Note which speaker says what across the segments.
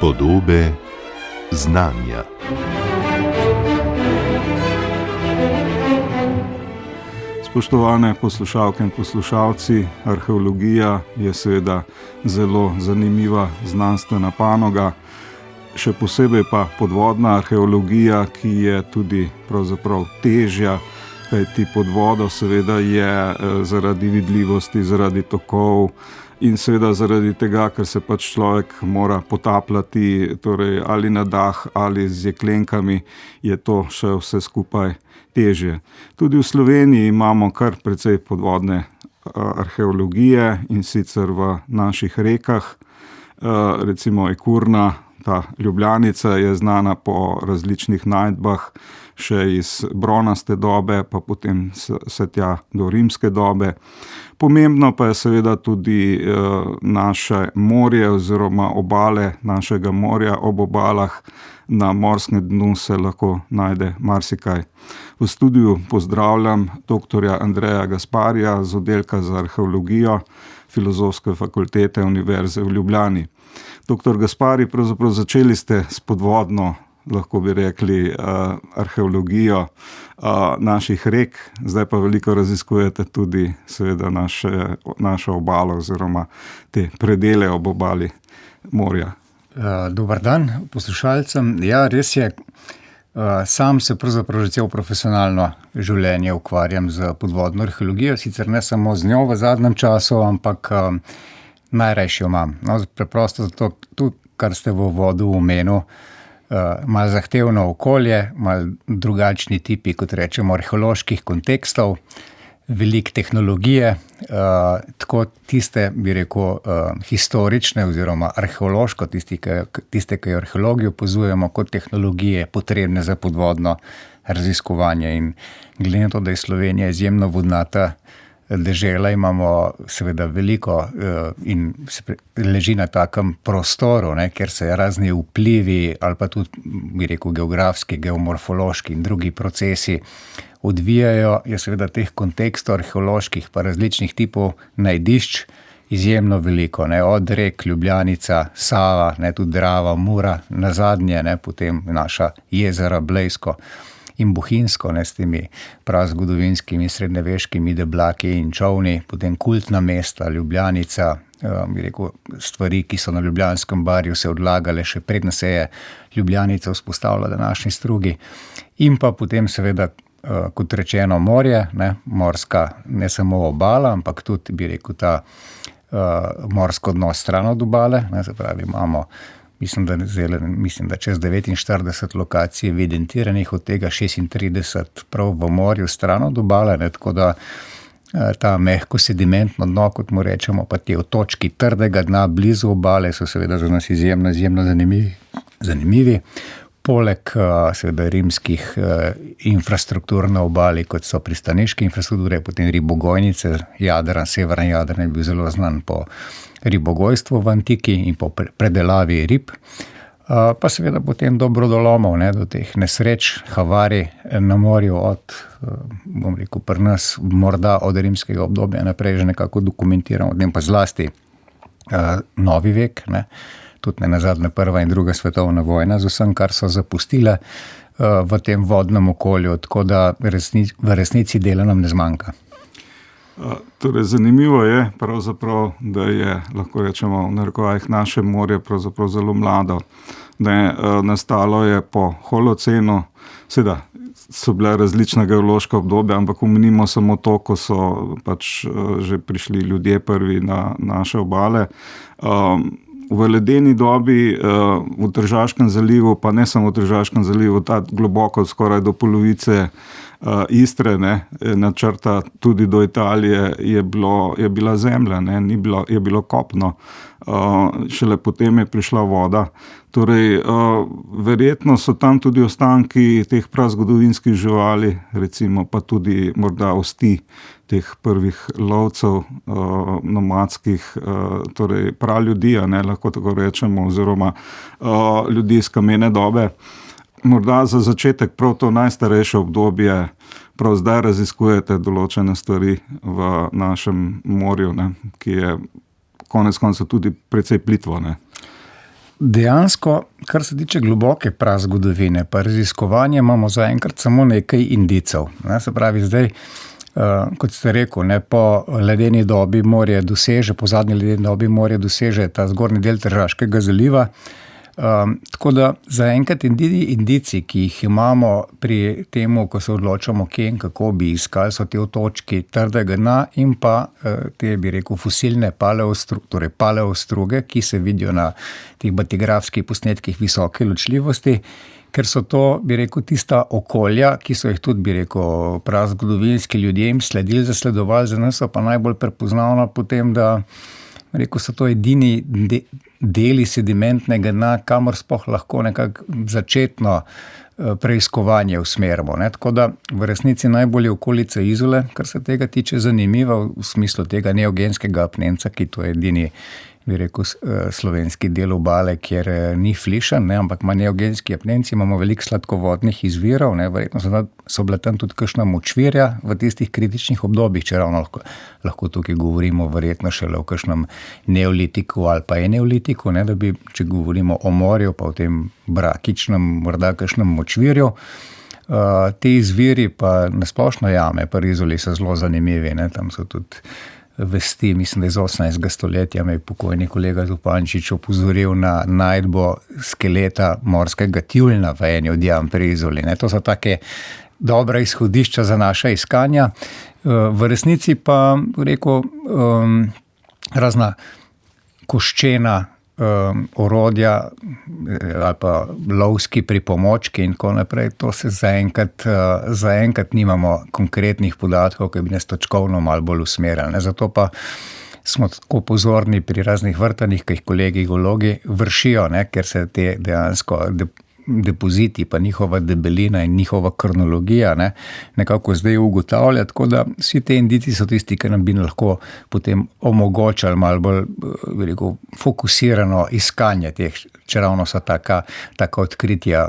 Speaker 1: Podobe znanja.
Speaker 2: Spoštovane poslušalke in poslušalci, arheologija je seveda zelo zanimiva znanstvena panoga, še posebej pa podvodna arheologija, ki je tudi pravzaprav težja, kajti pod vodo seveda je zaradi vidljivosti, zaradi tokov in seveda zaradi tega, ker se pač človek mora potapljati, torej ali na dah ali z jeklenkami, je to še vse skupaj težje. Tudi v Sloveniji imamo kar precej podvodne arheologije, in sicer v naših rekah. Recimo Ekurna, ta Ljubljanica, je znana po različnih najdbah, še iz bronaste dobe, pa potem se tja do rimske dobe. Pomembno pa je seveda tudi naše morje oziroma obale našega morja. Ob obalah na morskem dnu se lahko najde marsikaj. V studiu pozdravljam doktorja Andreja Gasparija z oddelka za arheologijo Filozofske fakultete Univerze v Ljubljani. Doktor Gaspari, pravzaprav začeli ste s podvodno, lahko bi rekli, arheologijo naših rek, zdaj pa veliko raziskujete tudi seveda našo obalo oziroma te predele ob obali morja.
Speaker 3: Dober dan poslušalcem. Ja, res je. Sam se pravzaprav že celo profesionalno življenje ukvarjam z podvodno arheologijo, sicer ne samo z njo v zadnjem času, ampak najrajši jo imam. No, preprosto zato, tudi kar ste v uvodu omenil, malo zahtevno okolje, malo drugačni tipi, kot rečemo, arheoloških kontekstov, veliko tehnologije, tako tiste, bi rekel, historične oziroma arheološko, tiste, ki jo arheologijo opazujemo, kot tehnologije potrebne za podvodno raziskovanje. In glede na to, da je Slovenija izjemno vodnata dežela, imamo seveda veliko in leži na takem prostoru, kjer se razni vplivi ali pa tudi, bi rekel, geografski, geomorfološki in drugi procesi odvijajo, je seveda teh kontekstov arheoloških pa različnih tipov najdišč izjemno veliko, od rek Ljubljanica, Sava, tudi Drava, Mura, nazadnje, potem naša jezera Blejsko in Bohinjsko, s temi prazgodovinskimi srednjeveškimi deblaki in čolni, potem kultna mesta, Ljubljanica, bi rekel, stvari, ki so na Ljubljanskem barju se odlagale še predno se je Ljubljanica vzpostavila današnji strugi, in pa potem seveda, kot rečeno, morje, morska, ne samo obala, ampak tudi, bi rekel, ta morsko dno stran od obale, se pravi, imamo Mislim, da čez 49 lokacij evidentiranih, od tega 36 prav v morju stran od obale, tako da ta mehko sedimentno dno, kot mu rečemo, pa ti otočki trdega dna blizu obale so seveda za nas izjemno zanimivi. Poleg seveda rimskih infrastruktur na obali, kot so pristaniške infrastrukture, potem ribogojnice, Jadran, severni Jadran je bil zelo znan po ribogojstvu v antiki in po predelavi rib, pa seveda potem do brodolomov, do teh nesreč, havarij na morju od, bom rekel, pri nas morda od rimskega obdobja naprej že nekako dokumentiramo, potem pa zlasti novi vek, tudi nenazadnje prva in druga svetovna vojna z vsem, kar so zapustile v tem vodnem okolju, tako da v resnici dela nam ne zmanjka.
Speaker 2: Torej, zanimivo je pravzaprav, da je, lahko rečemo, v narekovajih naše morje pravzaprav zelo mlado. Nastalo je po holocenu, seveda so bile različna geološka obdobja, ampak omenimo samo to, ko so pač že prišli ljudje prvi na naše obale. V ledeni dobi v Tržaškem zalivu, pa ne samo v Tržaškem zalivu, ta globoko skoraj do polovice Istre, načrta tudi do Italije, je bila zemlja, je bilo kopno. Šele potem je prišla voda. Torej, verjetno so tam tudi ostanki teh prazgodovinskih živali, recimo pa tudi morda osti teh prvih lovcev, nomadskih, torej praljudi, lahko tako rečemo, oziroma ljudi iz kamene dobe. Morda za začetek prav to najstarejše obdobje, prav zdaj raziskujete določene stvari v našem morju, ki je konec koncev tudi precej plitvo,
Speaker 3: Dejansko, kar se tiče globoke prazgodovine, pa raziskovanja, imamo zaenkrat samo nekaj indicov. Se pravi, zdaj, kot ste rekel, po ledeni dobi morje doseže, po zadnji ledeni dobi morje doseže ta zgornji del Tržaškega zaliva. Tako da zaenkrat indici, ki jih imamo pri temu, ko se odločamo, kje in kako bi iskali, so te otočki trdega dna in pa te, bi rekel, fosilne paleostruge, ki se vidijo na teh batigrafskih posnetkih visoke ločljivosti, ker so to, bi rekel, tista okolja, ki so jih tudi, bi rekel, prazgodovinski ljudje jim zasledovali, za nas so pa najbolj prepoznavna potem, da rekel, so to edini deli sedimentnega dna, kamor sploh lahko nekako začetno preiskovanje usmerimo. Tako da v resnici najbolj je okolica Izole, kar se tega tiče, zanimiva v smislu tega neogenskega apnenca, ki to je edini, bi rekel, slovenski del obale, kjer ni flišan, ampak ima neogenski apnenci, imamo veliko sladkovodnih izvirov, verjetno so bila tam tudi kakšna močvirja v tistih kritičnih obdobjih, če ravno lahko tukaj govorimo verjetno šele o kakšnem neolitiku ali pa eneolitiku, da bi, če govorimo o morju, pa o tem brakičnem, morda kakšnem močvirju. Te izviri pa nasplošno jame, pa Izoli so zelo zanimivi, tam so tudi vesti, mislim, da iz 18. stoletja me je pokojni kolega Zupančič opozoril na najdbo skeleta morskega tjuljna v eni od jam pri Izoli. To so take dobra izhodišča za naša iskanja. V resnici pa, rekel, razna koščena orodja ali pa lovski pripomočki in tako naprej, to se zaenkrat nimamo konkretnih podatkov, ki bi nas točkovno malo bolj usmerjali. Zato pa smo tako pozorni pri raznih vrtanjih, ki jih kolegi geologi vršijo, ker se te dejansko depoziti, pa njihova debelina in njihova kronologija nekako zdaj ugotavlja, tako da vsi te indici so tisti, ki nam bi lahko potem omogočali malo bolj, bi rekel, fokusirano iskanje teh, čeravno so taka odkritja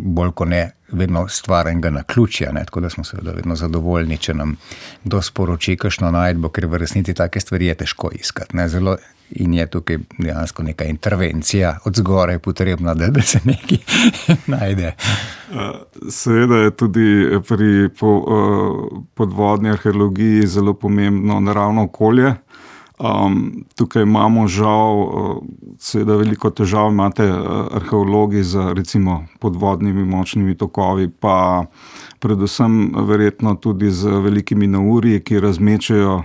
Speaker 3: bolj kot ne vedno stvar enega naključja, tako da smo seveda vedno zadovoljni, če nam kdo sporoči kakšno najdbo, ker v resnici take stvari je težko iskati. Zelo in je tukaj dejansko neka intervencija od zgoraj potrebna, da se nekaj najde.
Speaker 2: Seveda je tudi pri podvodni arheologiji zelo pomembno naravno okolje. Tukaj imamo žal, seveda veliko težav imate arheologi z recimo podvodnimi močnimi tokovi, pa predvsem verjetno tudi z velikimi neurji, ki razmečejo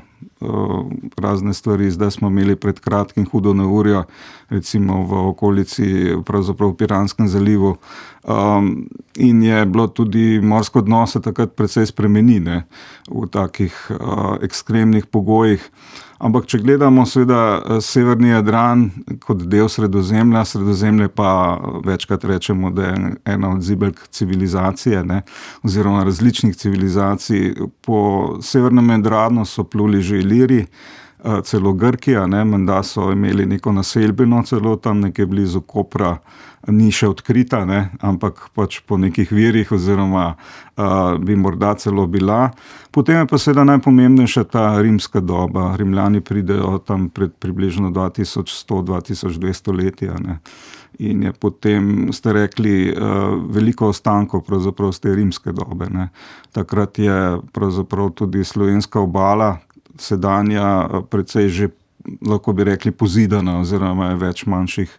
Speaker 2: razne stvari. Zdaj smo imeli pred kratkim hudo neurje, recimo v okolici, pravzaprav v Piranskem zalivu, in je bilo tudi morsko dno se takrat precej spremeni v takih ekstremnih pogojih. Ampak če gledamo seveda severni Jadran kot del Sredozemlje pa večkrat rečemo, da je ena od zibelk civilizacije, oziroma različnih civilizacij. Po severnem Jadranu so pluli že Iliri, celo Grkija, menda so imeli neko naselbino celo tam nekje blizu Kopra, ni še odkrita, ampak pač po nekih virih oziroma bi morda celo bila. Potem je pa seveda najpomembnejša ta rimska doba. Rimljani pridejo tam pred približno 2100-2200 leti, in je potem, ste rekli, veliko ostankov pravzaprav z te rimske dobe. Takrat je pravzaprav tudi slovenska obala, sedanja, precej že, lahko bi rekli, pozidana, oziroma je več manjših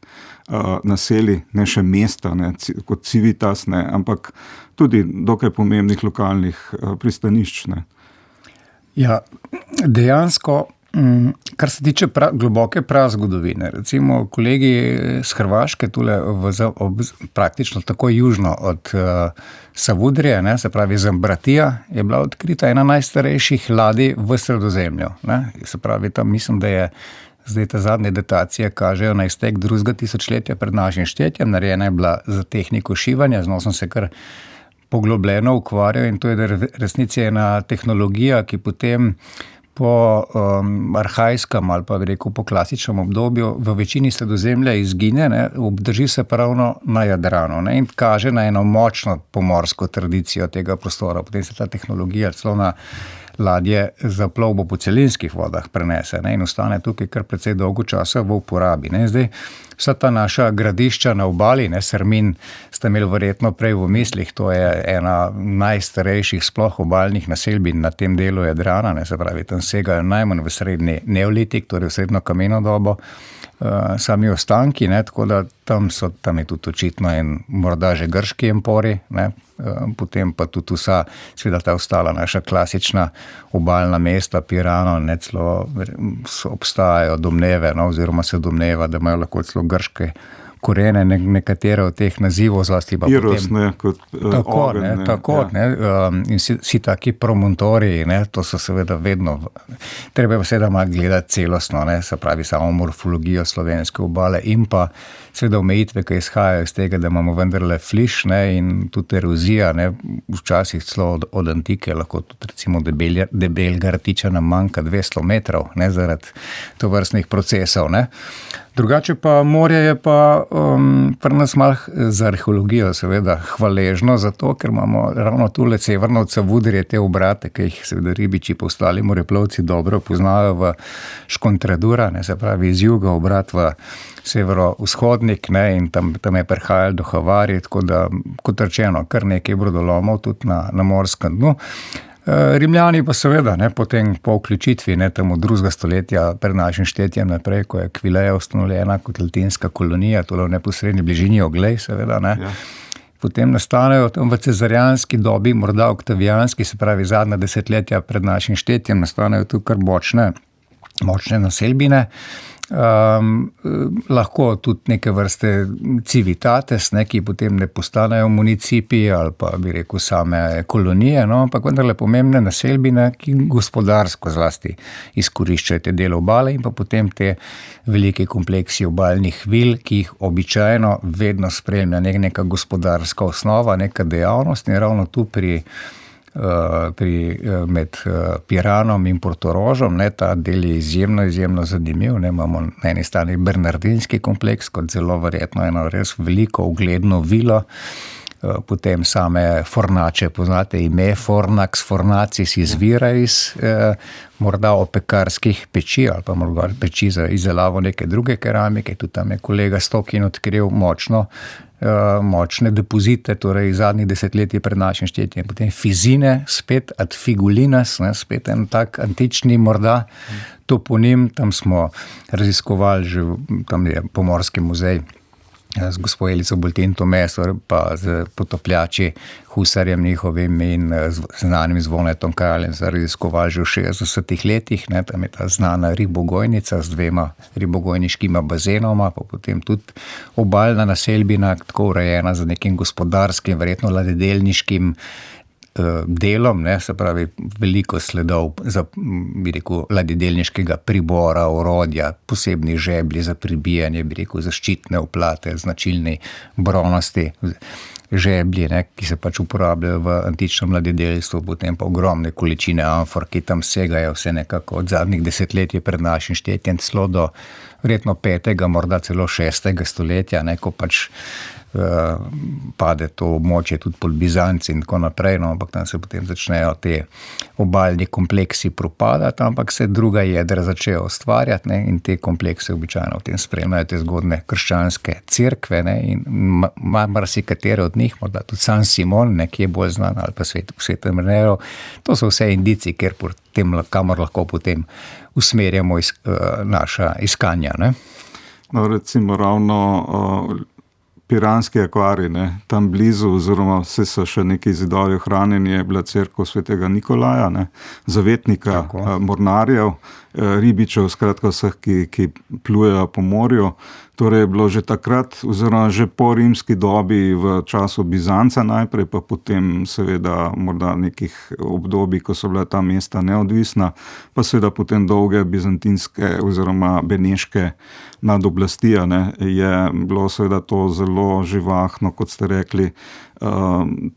Speaker 2: naselij, ne še mesta, kot Civitas, ampak tudi dokaj pomembnih lokalnih pristanišč.
Speaker 3: Ja, dejansko, kar se tiče globoke prazgodovine, recimo kolegi z Hrvaške, tule praktično tako južno od Savudrije, se pravi Zambratija, je bila odkrita ena najstarejših ladij v Sredozemlju. Se pravi, tam mislim, da je zdaj ta zadnja datacija kažejo na iztek 2. tisočletja pred našim štetjem, narejena je bila za tehniko šivanja, z njo sem se kar poglobljeno ukvarjal in to je resnici ena tehnologija, ki potem po arhajskem ali pa bi rekel po klasičnem obdobju v večini Sredozemlja izgine, obdrži se pravno na Jadranu in kaže na eno močno pomorsko tradicijo tega prostora. Potem se ta tehnologija celo na ladje za plovbo po celinskih vodah prenese, ne, in ostane tukaj kar precej dolgo časa v uporabi, ne. Zdaj, vsa ta naša gradišča na obali, ne, Sermin ste imeli verjetno prej v mislih, to je ena najstarejših sploh obalnih naselbin na tem delu Jadrana, ne, se pravi, tam segajo najmanj v srednji neolitik, torej v srednjo kameno dobo, sami ostanki, ne, tako da tam je tudi očitno in morda že grški empori, ne, potem pa tudi vsa, seveda ta ostala naša klasična obalna mesta, Pirano, ne, celo obstajajo domneve, no, oziroma se domneva, da imajo lahko celo grške korene, nekatere od teh nazivov, zlasti pa
Speaker 2: Iros,
Speaker 3: potem.
Speaker 2: ne, kot ogenj. Ne,
Speaker 3: tako, ne, in si taki promontoriji, ne, to so seveda vedno, treba pa seveda malo gledati celostno, ne, se pravi samo morfologijo slovenske obale in pa seveda omejitve, ki izhajajo iz tega, da imamo vendarle fliš, ne, in tudi erozija, ne, včasih celo od antike, lahko tudi recimo debelega rtiča nam manjka 200 metrov, ne, zaradi tovrstnih procesov, ne. Drugače pa morje je pa pri nas malo za arheologijo seveda hvaležno, zato ker imamo ravno tule severno od Savudrije te obrate, ki jih seveda ribiči pa ostali moreplovci dobro poznajo v Škontradura, ne, se pravi iz juga obrat v severovzhodnik, ne, in tam je prihajalo do havarij, tako da, kot rečeno, kar nekaj brodolomov tudi na morskem dnu. Rimljani pa seveda, ne, potem po vključitvi, ne, tam od 2. stoletja pred našim štetjem naprej, ko je Kvileja ustanovljena kot latinska kolonija, tole v neposredni bližini Oglej, seveda, ne. Ja. Potem nastanejo tam v cezarijanski dobi, morda oktavijanski, se pravi zadnja desetletja pred našim štetjem, nastanejo tu kar močne naselbine. Lahko tudi neke vrste civitates, ne, ki potem ne postanejo municipi ali pa bi rekel same kolonije, no, ampak vendarle pomembne naselbine, ki gospodarsko zlasti izkoriščajo te dele obale in pa potem te velike kompleksi obalnih vil, ki jih običajno vedno spremlja neka gospodarska osnova, neka dejavnost in ravno tu med Piranom in Portorožom, ne, ta del je izjemno zanimiv, ne, imamo na eni strani Bernardinski kompleks kot zelo verjetno eno res veliko ugledno vilo, potem same fornače, poznate ime Fornax, Fornacis izvira iz morda opekarskih peči ali pa morda peči za izdelavo neke druge keramike, tudi tam je kolega Stokin odkril močne depozite, torej zadnjih desetletij pred našim štetjem. Potem Fizine, spet ad Figulinas, ne, spet en tak antični morda toponim, tam smo raziskovali že, tam je Pomorski muzej z gospo Elico Bultin Tomesor, pa z potopljači Husarjem njihovim in znanim Zvonetom Kraljem so raziskovali že v 60 letih, ne, tam je ta znana ribogojnica z 2 ribogojniškima bazenoma, pa potem tudi obalna naselbina, tako urejena za nekim gospodarskim, verjetno ladjedelniškim delom, ne, se pravi veliko sledov za, bi rekel, ladjedelniškega pribora, orodja, posebni žeblji za pribijanje, bi rekel, zaščitne oplate, značilni bronasti žeblji, ne, ki se pač uporabljajo v antičnem ladjedelstvu, potem pa ogromne količine amfor, ki tam segajo vse nekako od zadnjih desetletij pred našim štetjem, celo do verjetno 5., morda celo 6. stoletja, ne, ko pač pade to območje tudi pod Bizanci in tako naprej, no, ampak tam se potem začnejo te obalni kompleksi propadati, ampak se druga jedra začejo ustvarjati, ne, in te komplekse običajno v tem spremljajo te zgodne krščanske cerkve, ne, in marsikatere od njih, morda tudi San Simon, ne, ki je bolj znan, ali pa Svetem Reneru, to so vse indici, kamor lahko potem usmerjamo naša iskanja, ne.
Speaker 2: No, recimo ravno Piranski akvarij, ne, tam blizu, oziroma vse so še neki zidovi ohranjeni, je bila cerkev svetega Nikolaja, ne, zavetnika mornarjev, ribičev, skratka vseh, ki plujejo po morju. Torej je bilo že takrat, oziroma že po rimski dobi v času Bizanca najprej, pa potem seveda morda nekih obdobij, ko so bila ta mesta neodvisna, pa seveda potem dolge bizantinske oziroma beneške nadoblastija, ne, je bilo seveda to zelo živahno, kot ste rekli,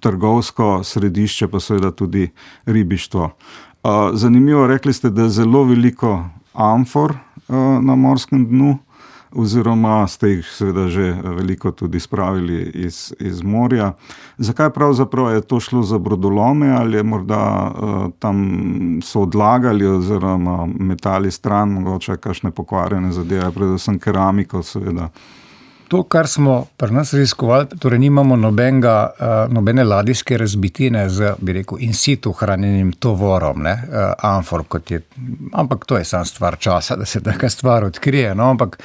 Speaker 2: trgovsko središče, pa seveda tudi ribištvo. Zanimivo, rekli ste, da je zelo veliko amfor na morskem dnu. oziroma ste jih seveda že veliko tudi spravili iz morja. Zakaj pravzaprav je to šlo za brodolome, ali je morda tam so odlagali oziroma metali stran, mogoče kakšne pokvarjene zadeve, predvsem keramiko seveda?
Speaker 3: To, kar smo pri nas raziskovali, torej nimamo nobene ladijske razbitine z, bi rekel, in situ hranjenim tovorom, amfor, ampak to je samo stvar časa, da se taka stvar odkrije, no, ampak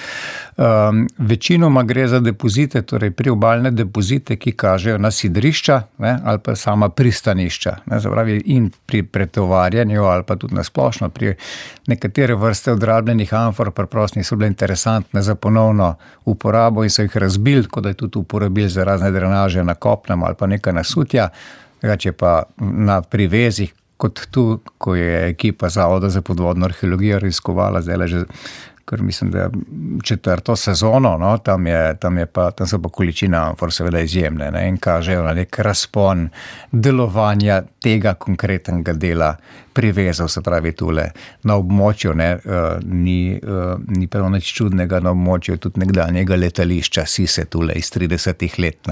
Speaker 3: večinoma gre za depozite, torej priobalne depozite, ki kažejo na sidrišča, ali pa sama pristanišča, zapravi in pri pretovarjanju ali pa tudi nasplošno pri nekatere vrste odrabljenih amfor preprosto niso bile interesantne za ponovno uporabo in so jih razbili, tako da je tudi uporabili za razne drenaže na kopnem ali pa neka nasutja, drugače pa na privezih, kot tu, ko je ekipa Zavoda za podvodno arheologijo raziskovala, zdaj že kar mislim, da 4. sezono, no, tam so pa količine amfor seveda izjemne, in kažejo na nek razpon delovanja tega konkretnega dela privezov, se pravi tule na območju, ni prav nič čudnega na območju tudi nekdanjega letališča Sise tule iz 30 let,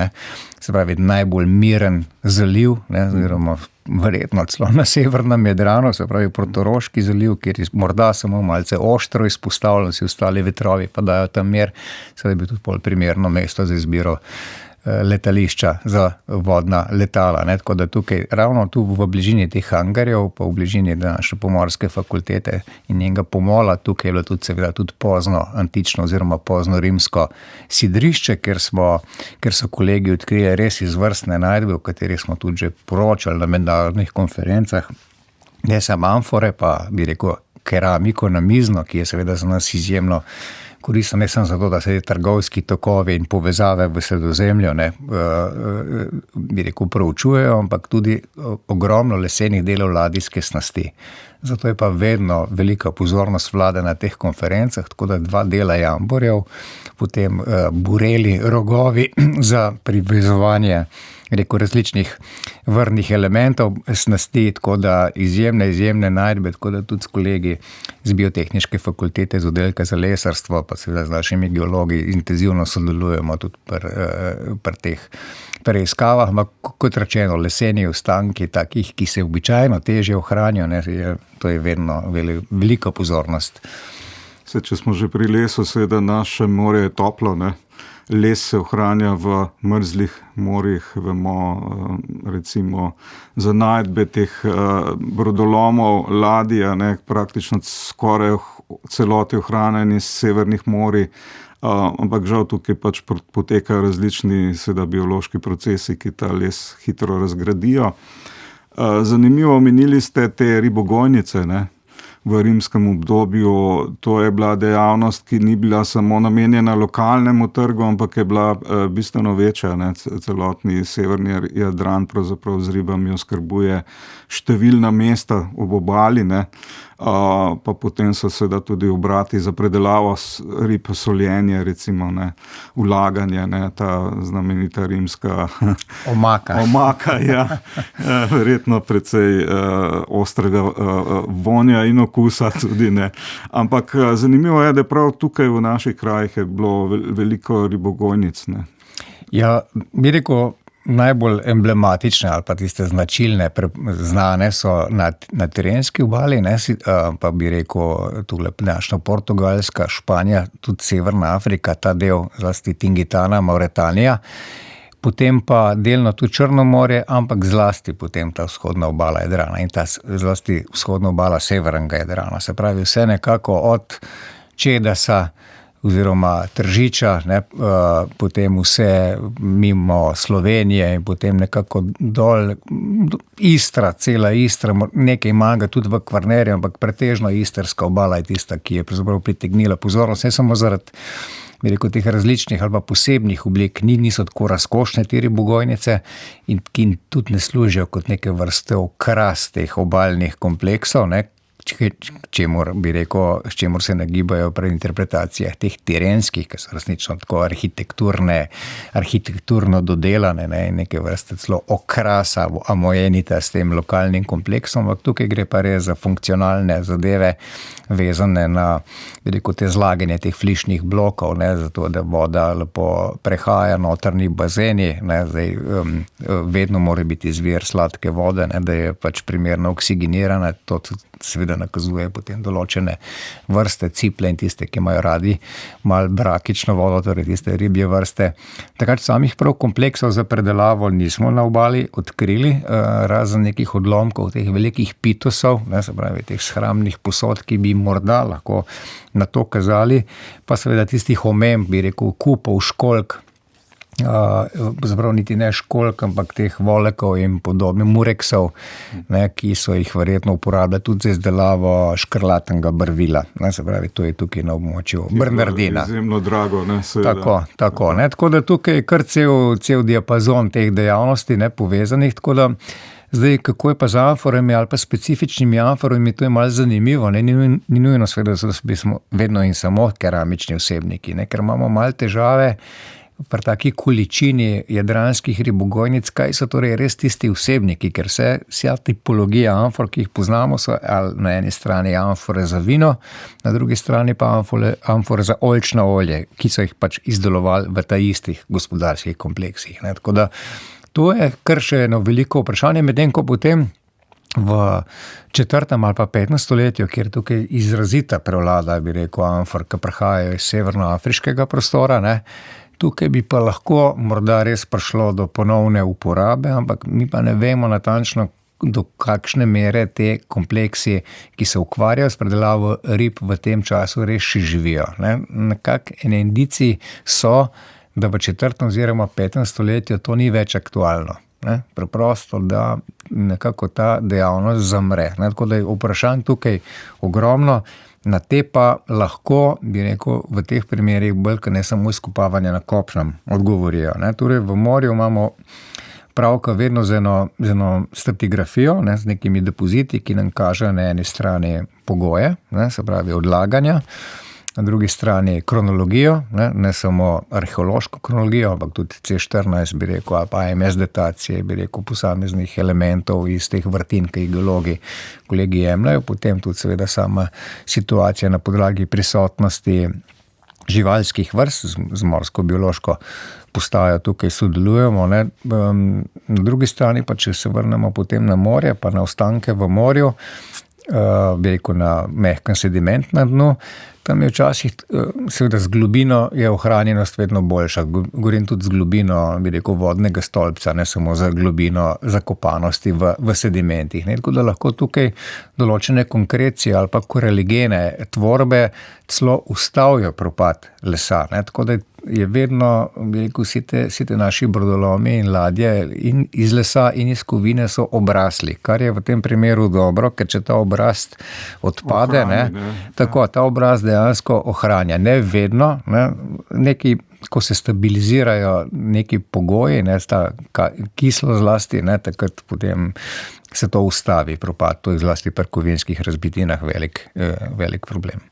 Speaker 3: se pravi najbolj miren zaliv, oziroma verjetno celo na severnem Jadranu, se pravi Portoroški zaliv, kjer je morda samo malce ostro izpostavljen, vsi ostali vetrovi pa dajo tam mir, seveda bi tudi pol primerno mesto za izbiro letališča za vodna letala, tako da tukaj, ravno tu v bližini teh hangarjev, pa v bližini naše pomorske fakultete in njenega pomola, tukaj je bilo tudi seveda tudi pozno antično oziroma pozno rimsko sidrišče, ker so kolegi odkrili res izvrstne najdbe, o katerih smo tudi že poročali na mednarodnih konferencah, ne samo amfore, pa bi rekel keramiko namizno, ki je seveda za nas izjemno koristno, ne samo zato, da se trgovski tokovi in povezave v Sredozemlju bi rekel proučujejo, ampak tudi ogromno lesenih delov ladijske snasti. Zato je pa vedno velika pozornost vlade na teh konferencah, tako da 2 dela jamborjev, potem bureli, rogovi za privezovanje različnih vrnih elementov snasti, tako da izjemne najdbe, tako da tudi s kolegi z biotehniške fakultete, z oddelka za lesarstvo, pa seveda z našimi geologi intenzivno sodelujemo tudi pri teh preiskavah, ampak kot rečeno, leseni ostanki takih, ki se običajno težje ohranijo, to je vedno velika pozornost.
Speaker 2: Če smo že pri lesu, seveda naše morje je toplo, Les se ohranja v mrzlih morjih, vemo recimo za najdbe teh brodolomov, ladja, praktično skoraj celoti ohranjeni iz severnih morij, ampak žal tukaj pač potekajo različni seveda biološki procesi, ki ta les hitro razgradijo. Zanimivo, omenili ste te ribogojnice, v rimskem obdobju. To je bila dejavnost, ki ni bila samo namenjena lokalnemu trgu, ampak je bila bistveno večja. Celotni severni Jadran pravzaprav z ribami oskrbuje številna mesta ob obali, pa potem so seveda tudi obrati za predelavo rib, soljenje, recimo, vlaganje, ta znamenita rimska omaka, ja, verjetno precej ostrega vonja in okusa tudi, Ampak zanimivo je, da prav tukaj v naših krajih je bilo veliko ribogojnic,
Speaker 3: Ja, bi rekel, najbolj emblematične ali pa tiste značilne, znane so na terenski obali, pa bi rekel tule današnja Portugalska, Španija, tudi Severna Afrika, ta del, zlasti Tingitana, Mauretanija, potem pa delno tudi Črno morje, ampak zlasti potem ta vzhodna obala Jadrana in ta zlasti vzhodna obala severnega Jadrana. Se pravi, vse nekako od Čedasa oziroma Tržiča, potem vse mimo Slovenije in potem nekako dol Istra, cela Istra, nekaj manjka tudi v Kvarnerju, ampak pretežno istrska obala je tista, ki je pravzaprav pritegnila pozornost, ne samo zaradi teh različnih ali pa posebnih oblik, niso tako razkošne te ribogojnice in ki tudi ne služijo kot neke vrste okras teh obalnih kompleksov, čemur bi rekel, s čemur se nagibajo pri interpretacijah teh terenskih, ki so resnično tako arhitekturno dodelane, ne, in neke vrste celo okrasa, amojenita s tem lokalnim kompleksom, ampak tukaj gre pa res za funkcionalne zadeve, vezane na, bi rekel, te zlaganje teh flišnih blokov, ne, zato da voda lepo prehaja notrni bazeni, ne, zdaj vedno mora biti izvir sladke vode, ne, da je pač primerno oksigenirana, to seveda nakazuje potem določene vrste ciple in tiste, ki imajo radi malo brakično vodo, torej tiste ribje vrste. Takrat samih prav kompleksov za predelavo nismo na obali odkrili, razen nekih odlomkov teh velikih pitosov, ne, se pravi teh shramnih posod, ki bi morda lahko na to kazali, pa seveda tistih omemb, bi rekel, kupov, školjk, zapravo niti ne školjk, ampak teh volekov in podobnih mureksov, ne, ki so jih verjetno uporabljali tudi za izdelavo škrlatnega barvila. Ne, se pravi, to je tukaj na območju Bernardina.
Speaker 2: Izjemno drago, ne, seveda.
Speaker 3: Tako, ne, tako da tukaj je kar cel diapazon teh dejavnosti, ne, povezanih, tako da zdaj, kako je pa z amforami ali pa specifičnimi amforami, to je malo zanimivo, ne, ni nujno seveda, da smo vedno in samo keramični vsebniki, ne, ker imamo malo težave pri taki količini jadranskih ribogojnic, kaj so torej res tisti vsebniki, ker vsa tipologija amfor, ki jih poznamo, so na eni strani amfore za vino, na drugi strani pa amfore za oljčno olje, ki so jih pač izdelovali v ta istih gospodarskih kompleksih. Ne. Tako da to je kar še eno veliko vprašanje, medtem ko potem v 4. ali pa 15. stoletju, kjer tukaj izrazita prevlada, bi rekel, amfor, ki prihajajo iz severnoafriškega prostora, ne, tukaj bi pa lahko morda res prišlo do ponovne uporabe, ampak mi pa ne vemo natančno, do kakšne mere te kompleksi, ki se ukvarjajo s predelavo rib, v tem času res še živijo. Ne. Nekako ene indici so, da v 4. oziroma 15. stoletju to ni več aktualno. Ne. Preprosto, da nekako ta dejavnost zamre. Ne. Tako da je vprašanj tukaj ogromno, na te pa lahko, bi rekel, v teh primerih bolj, ne samo izkopavanje na kopnem, odgovorijo. Ne. Torej, v morju imamo pravka vedno z eno stratigrafijo, ne, z nekimi depoziti, ki nam kaže na eni strani pogoje, ne, se pravi odlaganja, na drugi strani kronologijo, ne samo arheološko kronologijo, ampak tudi C14, bi rekel, ali pa AMS datacije, bi rekel, posameznih elementov iz teh vrtin, ki jih geologi kolegi jemljajo, potem tudi seveda sama situacija na podlagi prisotnosti živalskih vrst z morsko biološko postajo tukaj sodelujemo. Ne. Na drugi strani pa, če se vrnemo potem na morje, pa na ostanke v morju, bi rekel, na mehkem sediment na dnu, tam je včasih, seveda z globino je ohranjenost vedno boljša. Govorim tudi z globino, bi rekel, vodnega stolpca, ne samo za globino zakopanosti v sedimentih. Ne. Tako da lahko tukaj določene konkrecije ali pa koreligene tvorbe celo ustavijo propad lesa. Ne. Tako da je vedno, bi rekel, vsi te naši brodolomi in ladje in iz lesa in iz kovine so obrasli, kar je v tem primeru dobro, ker če ta obrast odpade, tako, ta obrast dejansko ohranja. Ne vedno, ne, neki, ko se stabilizirajo neki pogoji, ne, sta kislo zlasti, ne, takrat potem se to ustavi, propad, to je zlasti pri kovinskih razbitinah velik problem.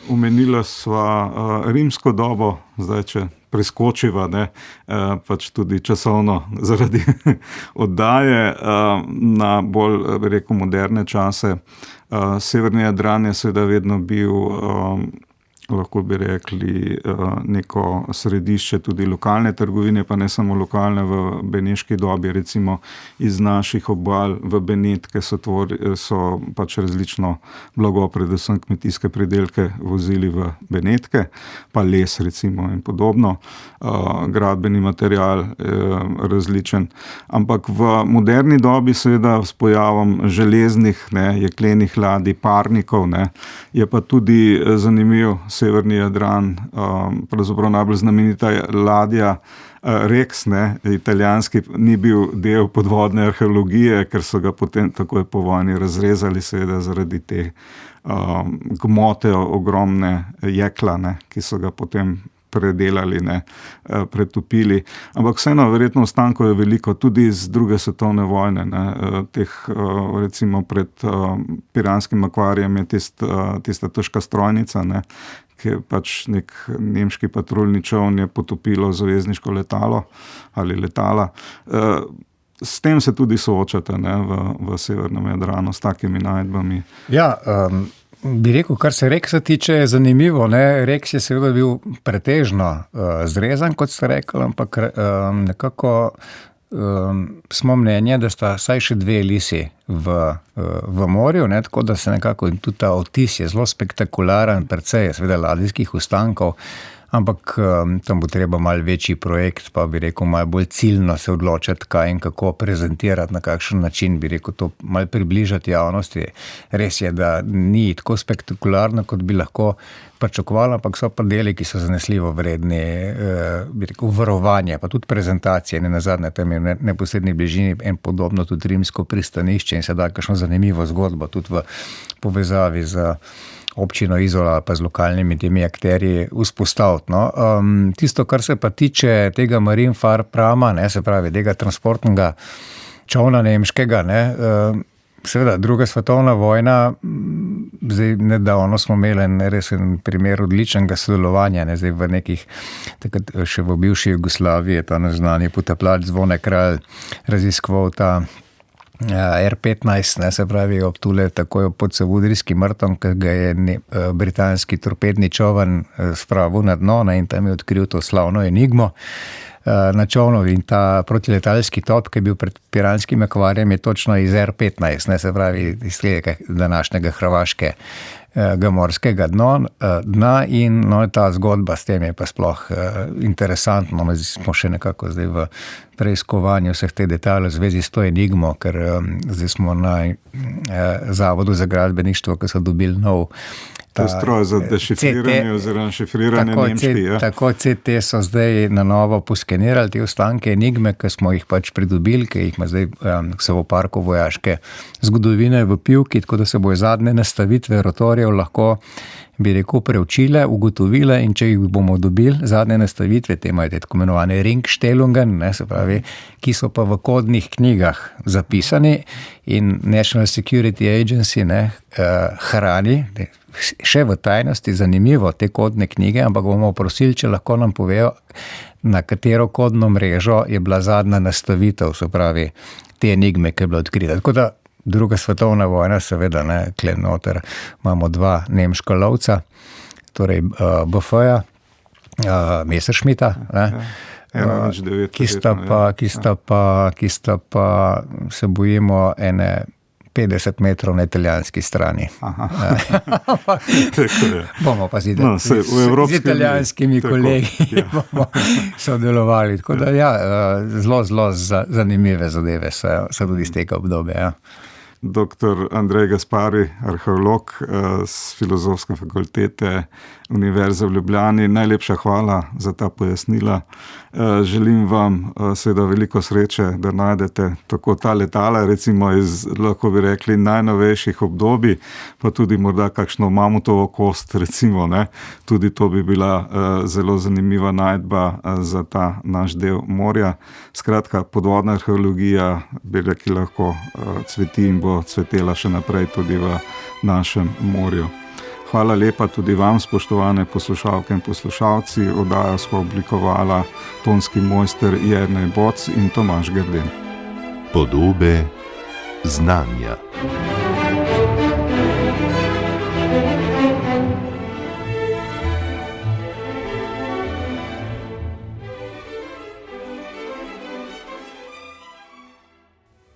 Speaker 2: Omenila sva rimsko dobo, zdaj če preskočiva, ne, pač tudi časovno zaradi oddaje na bolj, bi rekel, moderne čase. Severni Jadran je seveda vedno bil, lahko bi rekli, neko središče tudi lokalne trgovine, pa ne samo lokalne v beneški dobi, recimo iz naših obal v Benetke so pač različno blago, predvsem kmetijske pridelke vozili v Benetke, pa les recimo in podobno, gradbeni material različen. Ampak v moderni dobi seveda s pojavom železnih, ne, jeklenih ladij, parnikov, ne, je pa tudi zanimiv Severni Jadran, pravzaprav najbolj znamenita ladja Rex, ne, italijanski, ni bil del podvodne arheologije, ker so ga potem takoj po vojni razrezali, seveda zaradi te gmote ogromne jekla, ne, ki so ga potem predelali, ne, pretopili. Ampak vseeno, verjetno ostankov je veliko, tudi iz druge svetovne vojne, ne, teh, recimo pred Piranskim akvarijem je tista težka strojnica, ne, ki je pač nek nemški patruljni čoln je potopilo zavezniško letalo ali letala. S tem se tudi soočate, ne, v severnem Jadranu, s takimi najdbami.
Speaker 3: Ja, bi rekel, kar se Reksa tiče, je zanimivo, ne. Reks je seveda bil pretežno zrezan, kot ste rekli, ampak nekako smo mnenja, da sta vsaj še dve lisi v morju, ne, tako da se nekako, in tudi ta odtis je zelo spektakularen, precej je seveda ladijskih ostankov, ampak tam bo treba malo večji projekt, pa bi rekel, malo bolj ciljno se odločiti, kaj in kako prezentirati, na kakšen način, bi rekel, to malo približati javnosti. Res je, da ni tako spektakularno, kot bi lahko pričakovali, ampak so pa deli, ki so zanesljivo vredni, bi rekel, varovanja, pa tudi prezentacije, ne nazadnje, tam je v neposredni bližini en podobno tudi rimsko pristanišče in se da kakšno zanimivo zgodbo tudi v povezavi z občino Izola pa z lokalnimi temi akterji vzpostaviti. No. Tisto, kar se pa tiče tega Marine Far Prama, ne, se pravi tega transportnega čolna nemškega, ne, seveda druga svetovna vojna, zdaj nedavno smo imeli en resen primer odličnega sodelovanja, ne, zdaj v nekih, takrat še v bivši Jugoslaviji je ta neznani potapljač Zvone Kralj raziskoval ta R-15, ne, se pravi ob tule takoj pod Savudrijskim mrtom, ki ga je britanski torpedni čoln spravil na dno, ne, in tam je odkril to slavno enigmo na čolnu in ta protiletalski top, ki je bil pred Piranskim akvarijem, je točno iz R-15, ne, se pravi iz današnjega hrvaškega morskega dna in no, ta zgodba s tem je pa sploh interesantno, no, smo še nekako zdaj v preiskovanju vseh teh detajlov v zvezi s to enigmo, ker zdaj smo na Zavodu za gradbeništvo, ki so dobili nov
Speaker 2: To je stroj za dešifriranje oziroma šifriranje nemški.
Speaker 3: Tako CT so zdaj na novo poskenirali te ostanke enigme, ki smo jih pač pridobili, ki jih ima zdaj v parku vojaške zgodovine v Pivki, tako da se bojo zadnje nastavitve rotorjev lahko, bi rekel, preučile, ugotovile in če jih bomo dobili, zadnje nastavitve, te imajo tako imenovane Ringstellungen, ne, se pravi, ki so pa v kodnih knjigah zapisani in National Security Agency, ne, hrani, še v tajnosti, zanimivo, te kodne knjige, ampak bomo prosili, če lahko nam povejo, na katero kodno mrežo je bila zadnja nastavitev, se pravi, te enigme, ki je bila odkrita. Tako da druga svetovna vojna, seveda, ne, kle noter imamo dva nemška lovca, torej BF-ja, Messerschmitta, ne, ki sta pa se bojimo ene 50 metrov na italijanski strani. Bomo pa z italijanskimi kolegi bomo sodelovali. Tako da ja, zelo zanimive zadeve so tudi iz tega obdobja. Ja.
Speaker 2: Dr. Andrej Gaspari, arheolog z Filozofske fakultete Univerze v Ljubljani. Najlepša hvala za ta pojasnila. Želim vam seveda veliko sreče, da najdete tako ta letala, recimo iz, lahko bi rekli, najnovejših obdobij, pa tudi morda kakšno mamutovo kost, recimo, ne. Tudi to bi bila zelo zanimiva najdba za ta naš del morja. Skratka, podvodna arheologija, bi rekli, lahko cveti in bo cvetela še naprej tudi v našem morju. Hvala lepa tudi vam, spoštovane poslušalke in poslušalci. Oddajo smo oblikovala tonski mojster Jernej Boc in Tomaž Grden.
Speaker 1: Podobe znanja.